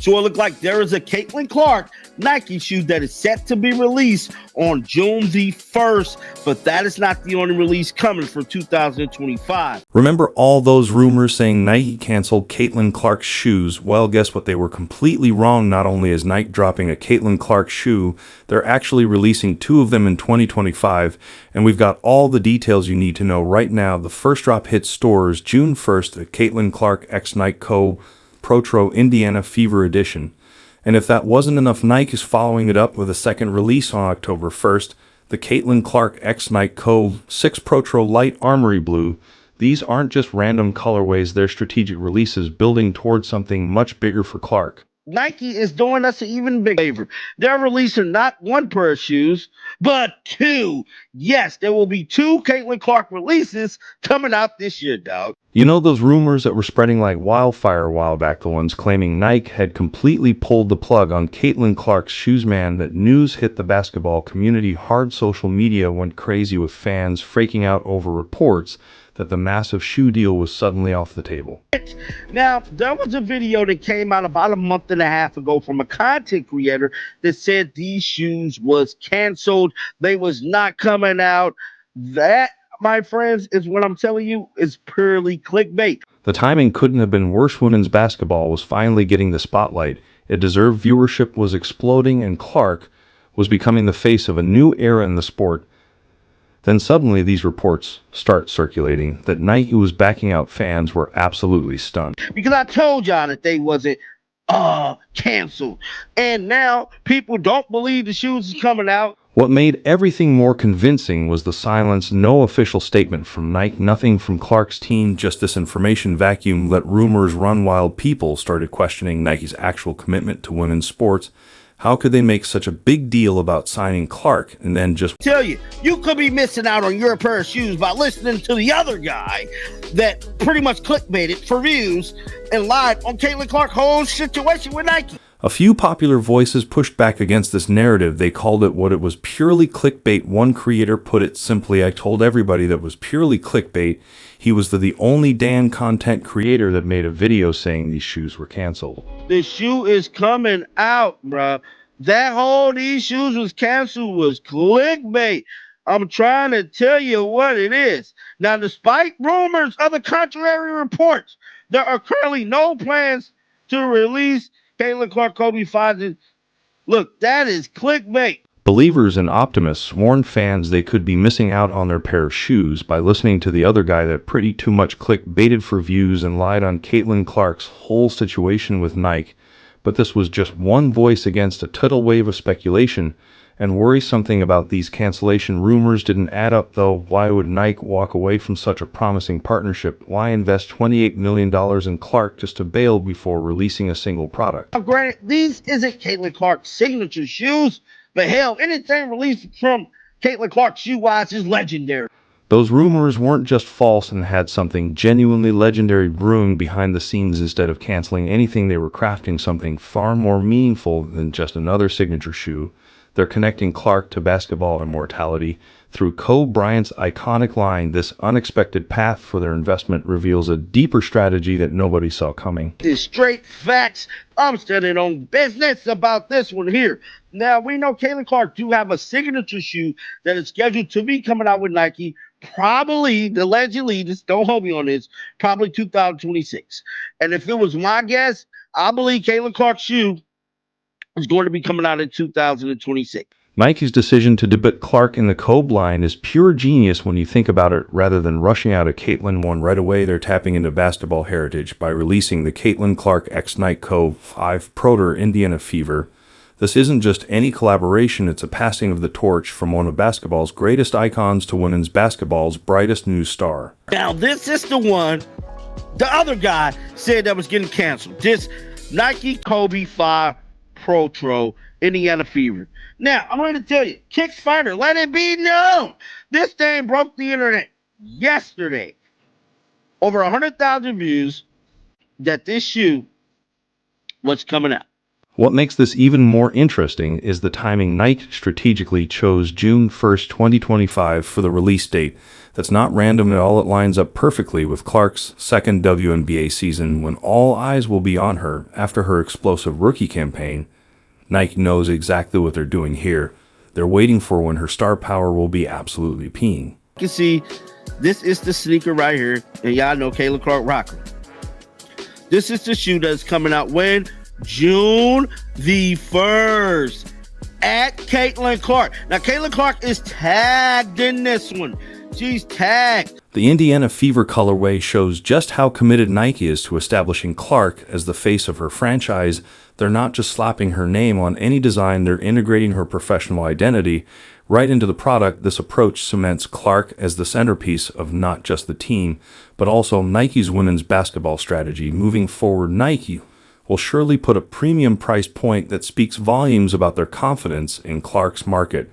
So it looked like there is a Caitlin Clark Nike shoe that is set to be released on June the 1st, but that is not the only release coming for 2025. Remember all those rumors saying Nike canceled Caitlin Clark's shoes? Well, guess what? They were completely wrong. Not only is Nike dropping a Caitlin Clark shoe, they're actually releasing 2 of them in 2025, and we've got all the details you need to know right now. The first drop hits stores June 1st, the Caitlin Clark x Nike Co. Protro Indiana Fever Edition. And if that wasn't enough, Nike is following it up with a second release on October 1st, the Caitlin Clark x Nike Co. 6 Protro Light Armory Blue. These aren't just random colorways, they're strategic releases building towards something much bigger for Clark. Nike is doing us an even bigger favor. They're releasing not 1 pair of shoes, but 2. Yes, there will be 2 Caitlin Clark releases coming out this year, dog. You know those rumors that were spreading like wildfire a while back, the ones claiming Nike had completely pulled the plug on Caitlin Clark's shoes? Man, that news hit the basketball community hard. Social media went crazy with fans freaking out over reports that the massive shoe deal was suddenly off the table. Now, there was a video that came out about a month and a half ago from a content creator that said these shoes was canceled. They was not coming out. That, my friends, is what I'm telling you, is purely clickbait. The timing couldn't have been worse. Women's basketball was finally getting the spotlight. It deserved. Viewership was exploding, and Clark was becoming the face of a new era in the sport. Then suddenly these reports start circulating that Nike was backing out. Fans were absolutely stunned. Because I told y'all that they wasn't canceled. And now people don't believe the shoes is coming out. What made everything more convincing was the silence. No official statement from Nike, nothing from Clark's team, just this information vacuum let rumors run wild. People started questioning Nike's actual commitment to women's sports. How could they make such a big deal about signing Clark and then just tell you could be missing out on your pair of shoes by listening to the other guy that pretty much clickbaited for views and lied on Caitlin Clark's whole situation with Nike? A few popular voices pushed back against this narrative. They called it what it was, purely clickbait. One creator put it simply, I told everybody that was purely clickbait. He was the only damn content creator that made a video saying these shoes were canceled. The shoe is coming out, bruh. That whole these shoes was canceled was clickbait. I'm trying to tell you what it is. Now, despite rumors of the contrary reports, there are currently no plans to release Caitlin Clark Kobe 5. Look, that is clickbait. Believers and optimists warned fans they could be missing out on their pair of shoes by listening to the other guy that pretty too much clickbaited for views and lied on Caitlin Clark's whole situation with Nike. But this was just one voice against a tidal wave of speculation and worry. Something about these cancellation rumors didn't add up, though. Why would Nike walk away from such a promising partnership? Why invest $28 million in Clark just to bail before releasing a single product? Now, granted, these isn't Caitlin Clark's signature shoes, but hell, anything released from Caitlin Clark shoe-wise is legendary. Those rumors weren't just false and had something genuinely legendary brewing behind the scenes. Instead of canceling anything, they were crafting something far more meaningful than just another signature shoe. They're connecting Clark to basketball immortality through Kobe Bryant's iconic line. This unexpected path for their investment reveals a deeper strategy that nobody saw coming. It's straight facts. I'm standing on business about this one here. Now, we know Caitlin Clark do have a signature shoe that is scheduled to be coming out with Nike, probably, allegedly, just don't hold me on this, probably 2026. And if it was my guess, I believe Caitlin Clark's shoe is going to be coming out in 2026. Nike's decision to debut Clark in the Kobe line is pure genius when you think about it. Rather than rushing out a Caitlin one right away, they're tapping into basketball heritage by releasing the Caitlin Clark x Nike Co. 5 Protro Indiana Fever. This isn't just any collaboration, it's a passing of the torch from one of basketball's greatest icons to women's basketball's brightest new star. Now, this is the one the other guy said that was getting canceled. This Nike Kobe 5 Protro Indiana Fever. Now, I'm going to tell you, Kickstarter, let it be known, this thing broke the internet yesterday. Over 100,000 views that this shoe was coming out. What makes this even more interesting is the timing. Nike strategically chose June 1st, 2025 for the release date. That's not random at all. It lines up perfectly with Clark's second WNBA season when all eyes will be on her after her explosive rookie campaign. Nike knows exactly what they're doing here. They're waiting for when her star power will be absolutely peaking. You can see this is the sneaker right here, and y'all know Kayla Clark rocker. This is the shoe that's coming out when? June the 1st at Caitlin Clark. Now, Caitlin Clark is tagged in this one. She's tagged. The Indiana Fever colorway shows just how committed Nike is to establishing Clark as the face of her franchise. They're not just slapping her name on any design, they're integrating her professional identity right into the product. This approach cements Clark as the centerpiece of not just the team, but also Nike's women's basketball strategy. Moving forward, Nike will surely put a premium price point that speaks volumes about their confidence in Clark's market.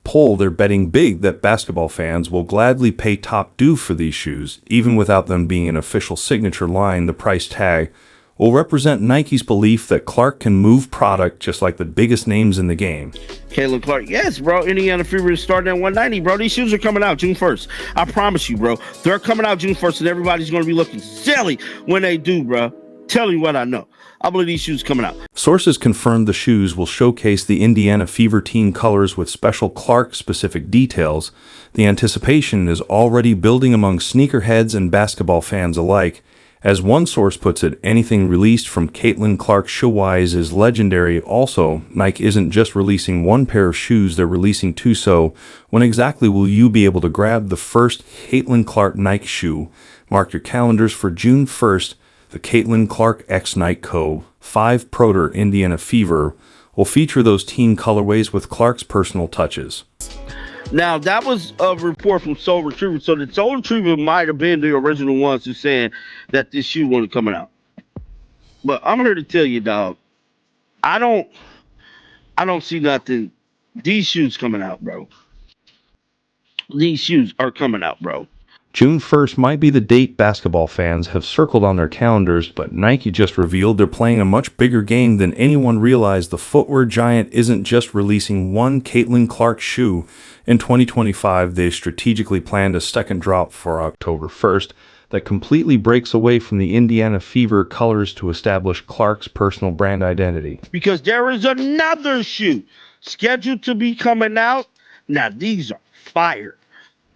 They're betting big that basketball fans will gladly pay top due for these shoes, even without them being an official signature line. The price tag will represent Nike's belief that Clark can move product just like the biggest names in the game. Caitlin Clark, yes, bro. Indiana Fever is starting at 190, bro. These shoes are coming out June 1st. I promise you, bro. They're coming out June 1st, and everybody's going to be looking silly when they do, bro. Tell you what I know. I believe these shoes coming out. Sources confirmed the shoes will showcase the Indiana Fever team colors with special Clark-specific details. The anticipation is already building among sneakerheads and basketball fans alike. As one source puts it, anything released from Caitlin Clark shoe-wise is legendary. Also, Nike isn't just releasing one pair of shoes, they're releasing two. So, when exactly will you be able to grab the first Caitlin Clark Nike shoe? Mark your calendars for June 1st. The Caitlin Clark X Nike Co. 5 Proter Indiana Fever will feature those team colorways with Clark's personal touches. Now, that was a report from Soul Retriever. So the Soul Retriever might have been the original ones who saying that this shoe wasn't coming out. But I'm here to tell you, dog, I don't see nothing. These shoes coming out, bro. These shoes are coming out, bro. June 1st might be the date basketball fans have circled on their calendars, but Nike just revealed they're playing a much bigger game than anyone realized. The footwear giant isn't just releasing one Caitlin Clark shoe. In 2025, they strategically planned a second drop for October 1st that completely breaks away from the Indiana Fever colors to establish Clark's personal brand identity. Because there is another shoe scheduled to be coming out. Now, these are fire.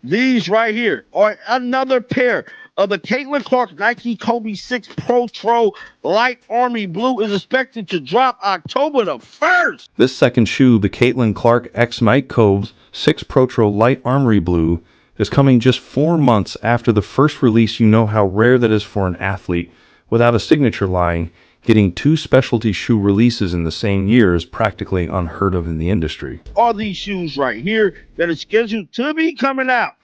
These right here are another pair of the Caitlin Clark Nike Kobe 6 Pro Tro Light Army Blue is expected to drop October the 1st. This second shoe, the Caitlin Clark X Nike Kobe 6 Pro Tro Light Armory Blue, is coming just 4 months after the first release. You know how rare that is for an athlete without a signature line. Getting 2 specialty shoe releases in the same year is practically unheard of in the industry. All these shoes right here that are scheduled to be coming out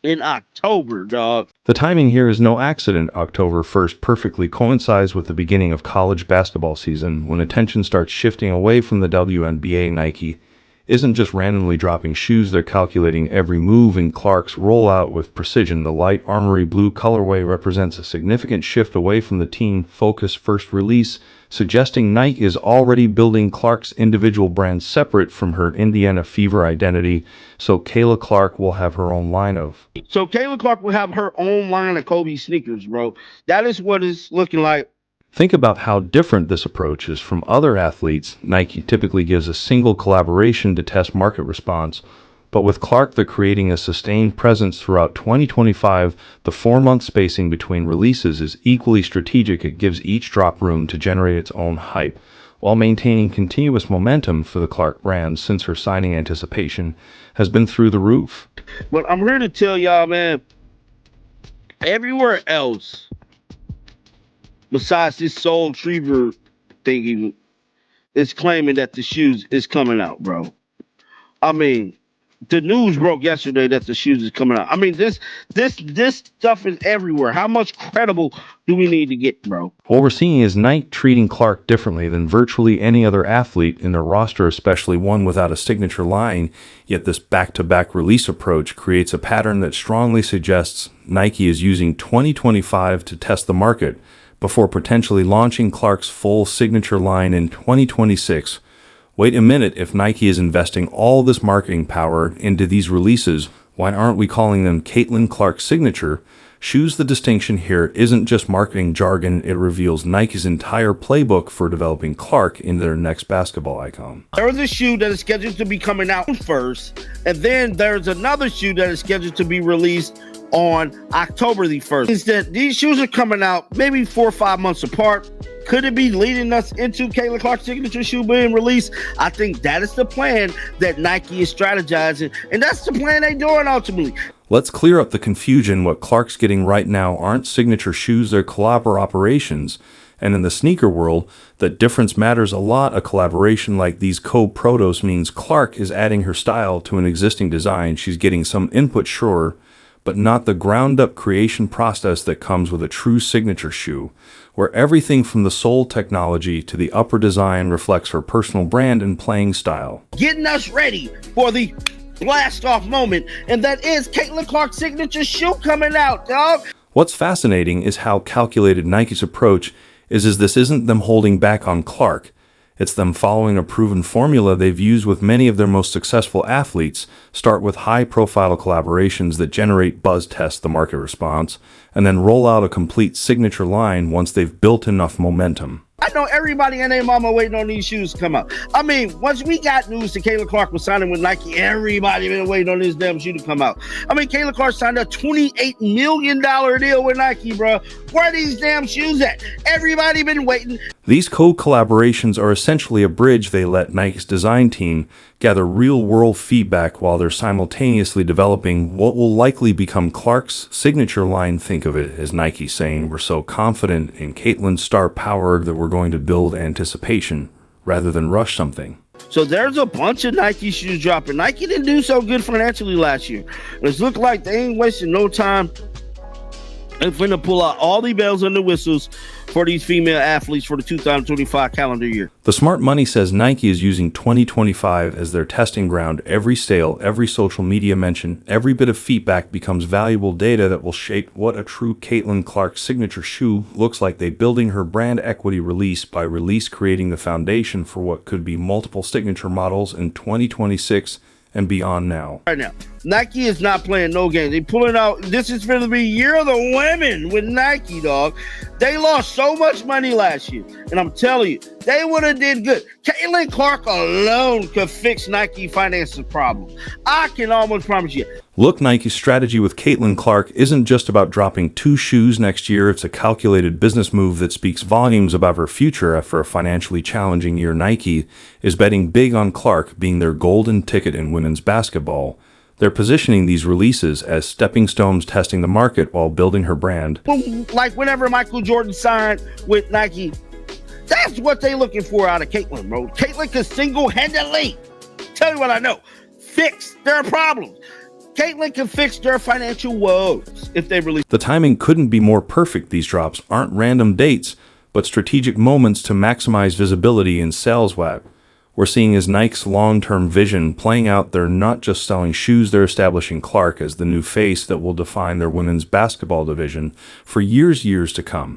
in October, dog. The timing here is no accident. October 1st perfectly coincides with the beginning of college basketball season, when attention starts shifting away from the WNBA. Nike isn't just randomly dropping shoes, they're calculating every move in Clark's rollout with precision. The light armory blue colorway represents a significant shift away from the team-focused first release, suggesting Nike is already building Clark's individual brand separate from her Indiana Fever identity. So Kayla Clark will have her own line of. So Kayla Clark will have her own line of Kobe sneakers, bro. That is what it's looking like. Think about how different this approach is from other athletes. Nike typically gives a single collaboration to test market response, but with Clark, they're creating a sustained presence throughout 2025. The 4-month spacing between releases is equally strategic. It gives each drop room to generate its own hype, while maintaining continuous momentum for the Clark brand since her signing. Anticipation has been through the roof. But I'm here to tell y'all, man, everywhere else, besides this Soul Retriever thing, is claiming that the shoes is coming out, bro. I mean, the news broke yesterday that the shoes is coming out. I mean, this stuff is everywhere. How much credible do we need to get, bro? What we're seeing is Nike treating Clark differently than virtually any other athlete in their roster, especially one without a signature line. Yet this back-to-back release approach creates a pattern that strongly suggests Nike is using 2025 to test the market before potentially launching Clark's full signature line in 2026. Wait a minute, if Nike is investing all this marketing power into these releases, why aren't we calling them Caitlin Clark Signature shoes? The distinction here isn't just marketing jargon, it reveals Nike's entire playbook for developing Clark into their next basketball icon. There's a shoe that is scheduled to be coming out first, and then there's another shoe that is scheduled to be released on October the 1st. Is that these shoes are coming out maybe 4 or 5 months apart. Could it be leading us into Caitlin Clark's signature shoe being released? I think that is the plan that Nike is strategizing, and that's the plan they're doing ultimately. Let's clear up the confusion. What Clark's getting right now aren't signature shoes, they're collaborations. And in the sneaker world, that difference matters a lot. A collaboration like these co-protos means Clark is adding her style to an existing design. She's getting some input, sure, but not the ground-up creation process that comes with a true signature shoe, where everything from the sole technology to the upper design reflects her personal brand and playing style. Getting us ready for the blast-off moment, and that is Caitlin Clark's signature shoe coming out, dog. What's fascinating is how calculated Nike's approach is this isn't them holding back on Clark. It's them following a proven formula they've used with many of their most successful athletes. Start with high-profile collaborations that generate buzz, test the market response, and then roll out a complete signature line once they've built enough momentum. I know everybody and their mama waiting on these shoes to come out. I mean, once we got news that Caitlin Clark was signing with Nike, everybody been waiting on this damn shoe to come out. I mean, Caitlin Clark signed a $28 million deal with Nike, bro. Where are these damn shoes at? Everybody been waiting. These co-collaborations are essentially a bridge. They let Nike's design team gather real-world feedback while they're simultaneously developing what will likely become Clark's signature line. Think of it as Nike saying, we're so confident in Caitlin's star power that we're going to build anticipation rather than rush something. So there's a bunch of Nike shoes dropping. Nike didn't do so good financially last year. It's looked like they ain't wasting no time. They're finna pull out all the bells and the whistles for these female athletes for the 2025 calendar year. The smart money says Nike is using 2025 as their testing ground. Every sale, every social media mention, every bit of feedback becomes valuable data that will shape what a true Caitlin Clark signature shoe looks like. They building her brand equity release by release, creating the foundation for what could be multiple signature models in 2026 and beyond. Now, right now, Nike is not playing no games. They pulling out. This is going to be year of the women with Nike, dog. They lost so much money last year, and I'm telling you, they would have did good. Caitlin Clark alone could fix Nike finances problem. I can almost promise you. Look, Nike's strategy with Caitlin Clark isn't just about dropping 2 shoes next year. It's a calculated business move that speaks volumes about her future. After a financially challenging year, Nike is betting big on Clark being their golden ticket in women's basketball. They're positioning these releases as stepping stones, testing the market while building her brand. Like whenever Michael Jordan signed with Nike, that's what they looking for out of Caitlin, bro. Caitlin can single-handedly, tell you what I know, fix their problems. Caitlin can fix their financial woes if they release. The timing couldn't be more perfect. These drops aren't random dates, but strategic moments to maximize visibility and sales web. We're seeing as Nike's long-term vision playing out. They're not just selling shoes, they're establishing Clark as the new face that will define their women's basketball division for years to come.